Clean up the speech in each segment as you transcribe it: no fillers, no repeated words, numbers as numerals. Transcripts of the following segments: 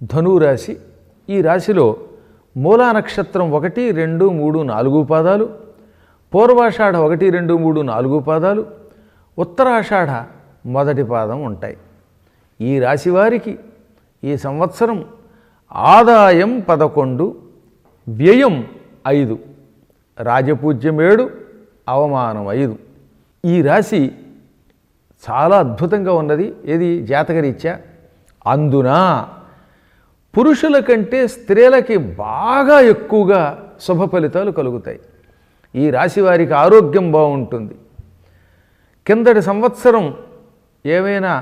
ధనురాశి. ఈ రాశిలో మూలా నక్షత్రం 1, 2, 3, 4 పాదాలు, పూర్వాషాఢ 1, 2, 3, 4 పాదాలు, ఉత్తరాషాఢ మొదటి పాదం ఉంటాయి. ఈ రాశివారికి ఈ సంవత్సరం ఆదాయం 11, వ్యయం 5, రాజపూజ్యం 7, అవమానం 5. ఈ రాశి చాలా అద్భుతంగా ఉన్నది. ఏది జాతకరీత్యా. అందున పురుషుల కంటే స్త్రీలకి బాగా ఎక్కువగా శుభ ఫలితాలు కలుగుతాయి. ఈ రాశి వారికి ఆరోగ్యం బాగుంటుంది. కిందటి సంవత్సరం ఏమైనా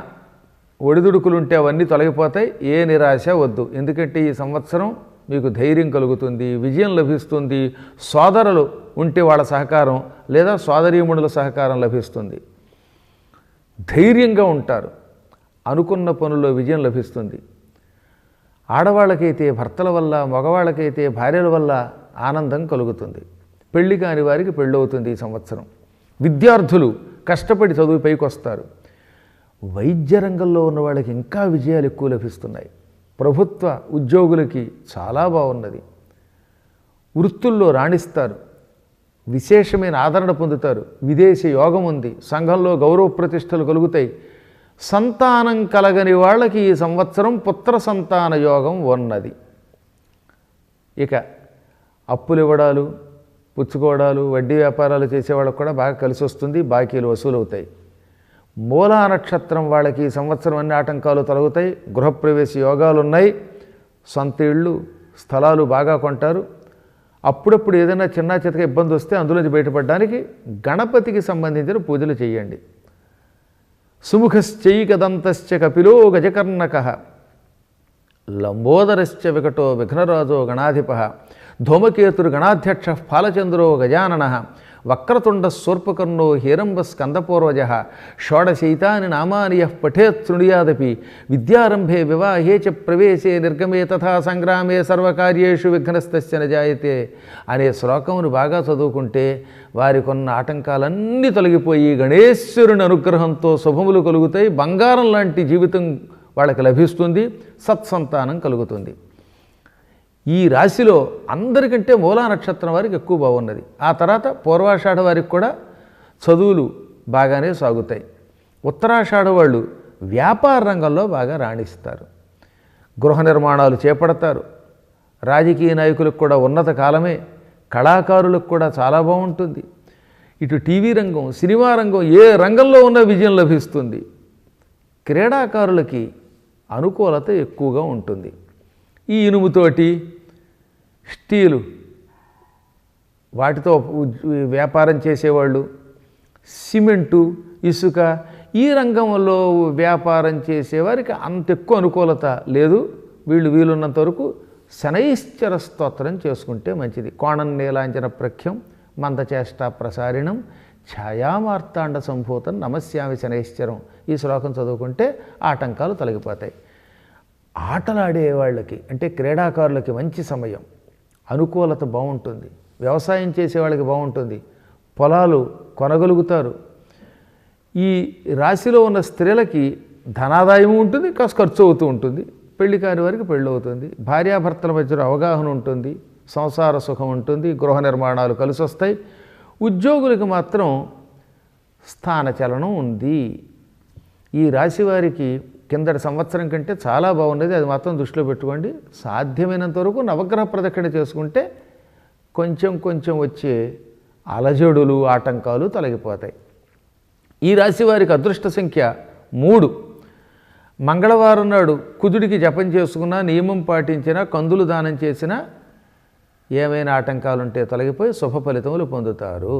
ఒడిదుడుకులుంటే అవన్నీ తొలగిపోతాయి. ఏ నిరాశ వద్దు. ఎందుకంటే ఈ సంవత్సరం మీకు ధైర్యం కలుగుతుంది, విజయం లభిస్తుంది. సోదరులు ఉంటే వాళ్ళ సహకారం లేదా సోదరీమణుల సహకారం లభిస్తుంది. ధైర్యంగా ఉంటారు. అనుకున్న పనుల్లో విజయం లభిస్తుంది. ఆడవాళ్ళకైతే భర్తల వల్ల, మగవాళ్ళకైతే భార్యల వల్ల ఆనందం కలుగుతుంది. పెళ్లి కాని వారికి పెళ్ళవుతుంది ఈ సంవత్సరం. విద్యార్థులు కష్టపడి చదువు పైకి వస్తారు. వైద్య రంగంలో ఉన్న వాళ్ళకి ఇంకా విజయాలు ఎక్కువ లభిస్తున్నాయి. ప్రభుత్వ ఉద్యోగులకి చాలా బాగున్నది. వృత్తుల్లో రాణిస్తారు. విశేషమైన ఆదరణ పొందుతారు. విదేశీ యోగం ఉంది. సంఘంలో గౌరవ ప్రతిష్టలు కలుగుతాయి. సంతానం కలగని వాళ్ళకి ఈ సంవత్సరం పుత్ర సంతాన యోగం ఉన్నది. ఇక అప్పులు ఇవ్వడాలు, పుచ్చుకోవడాలు, వడ్డీ వ్యాపారాలు చేసేవాళ్ళకు కూడా బాగా కలిసి వస్తుంది. బాకీలు వసూలు అవుతాయి. మూలా నక్షత్రం వాళ్ళకి ఈ సంవత్సరం అన్ని ఆటంకాలు తొలగుతాయి. గృహప్రవేశ యోగాలు ఉన్నాయి. సొంత ఇళ్ళు, స్థలాలు బాగా కొంటారు. అప్పుడప్పుడు ఏదైనా చిన్న చితక ఇబ్బంది వస్తే అందులోంచి బయటపడడానికి గణపతికి సంబంధించిన పూజలు చేయండి. సుముఖశ్చైకదంతశ్చ కపిలో గజకర్ణకః లంబోదరశ్చ వికటో విఘ్నరాజో గణాధిపః ధూమకేతుర్ గణాధ్యక్ష ఫాలచంద్రో గజాననః వక్రతుండ శూర్పకర్ణో హీరంబ స్కందపూర్వజః షోడశైతాని నామాని యః పఠేత్ శృణుయాదపి విద్యారంభే వివాహే చ ప్రవేశే నిర్గమే తథా సంగ్రామే సర్వకార్యేషు విఘ్నస్తస్య న జాయతే అనే శ్లోకమును బాగా చదువుకుంటే వారికి ఉన్న ఆటంకాలన్నీ తొలగిపోయి గణేశ్వరుని అనుగ్రహంతో శుభములు కలుగుతాయి. బంగారం లాంటి జీవితం వాళ్ళకి లభిస్తుంది. సత్సంతానం కలుగుతుంది. ఈ రాశిలో అందరికంటే మూలా నక్షత్రం వారికి ఎక్కువ బాగున్నది. ఆ తర్వాత పూర్వాషాఢ వారికి కూడా చదువులు బాగానే సాగుతాయి. ఉత్తరాషాఢ వాళ్ళు వ్యాపార రంగంలో బాగా రాణిస్తారు. గృహ నిర్మాణాలు చేపడతారు. రాజకీయ నాయకులకు కూడా ఉన్నత కాలమే. కళాకారులకు కూడా చాలా బాగుంటుంది. ఇటు టీవీ రంగం, సినిమా రంగం, ఏ రంగంలో ఉన్న విజయం లభిస్తుంది. క్రీడాకారులకి అనుకూలత ఎక్కువగా ఉంటుంది. ఈ ఇనుముతోటి, స్టీలు వాటితో వ్యాపారం చేసేవాళ్ళు, సిమెంటు, ఇసుక ఈ రంగంలో వ్యాపారం చేసేవారికి అంత ఎక్కువ అనుకూలత లేదు. వీలున్నంత వరకు శనైశ్చర స్తోత్రం చేసుకుంటే మంచిది. కోణం నీలాంజన ప్రఖ్యం మందచేష్ట ప్రసారిణం ఛాయామార్తాండ సంభూతం నమస్యామి శనైశ్చరం. ఈ శ్లోకం చదువుకుంటే ఆటంకాలు తొలగిపోతాయి. ఆటలాడే వాళ్ళకి అంటే క్రీడాకారులకి మంచి సమయం. అనుకూలత బాగుంటుంది. వ్యవసాయం చేసే వాళ్ళకి బాగుంటుంది. పొలాలు కొనగలుగుతారు. ఈ రాశిలో ఉన్న స్త్రీలకి ధనాదాయం ఉంటుంది, కాస్త ఖర్చు అవుతూ ఉంటుంది. పెళ్లి కాని వారికి పెళ్ళి అవుతుంది. భార్యాభర్తల మధ్యలో అవగాహన ఉంటుంది. సంసార సుఖం ఉంటుంది. గృహ నిర్మాణాలు కలిసి వస్తాయి. ఉద్యోగులకు మాత్రం స్థానచలనం ఉంది. ఈ రాశి వారికి కిందటి సంవత్సరం కంటే చాలా బాగున్నది. అది మాత్రం దృష్టిలో పెట్టుకోండి. సాధ్యమైనంత వరకు నవగ్రహ ప్రదక్షిణ చేసుకుంటే కొంచెం వచ్చే అలజడులు, ఆటంకాలు తొలగిపోతాయి. ఈ రాశి వారికి అదృష్ట సంఖ్య 3. మంగళవారం నాడు కుజుడికి జపం చేసుకున్నా, నియమం పాటించినా, కందులు దానం చేసినా ఏమైనా ఆటంకాలుంటే తొలగిపోయి శుభ ఫలితములు పొందుతారు.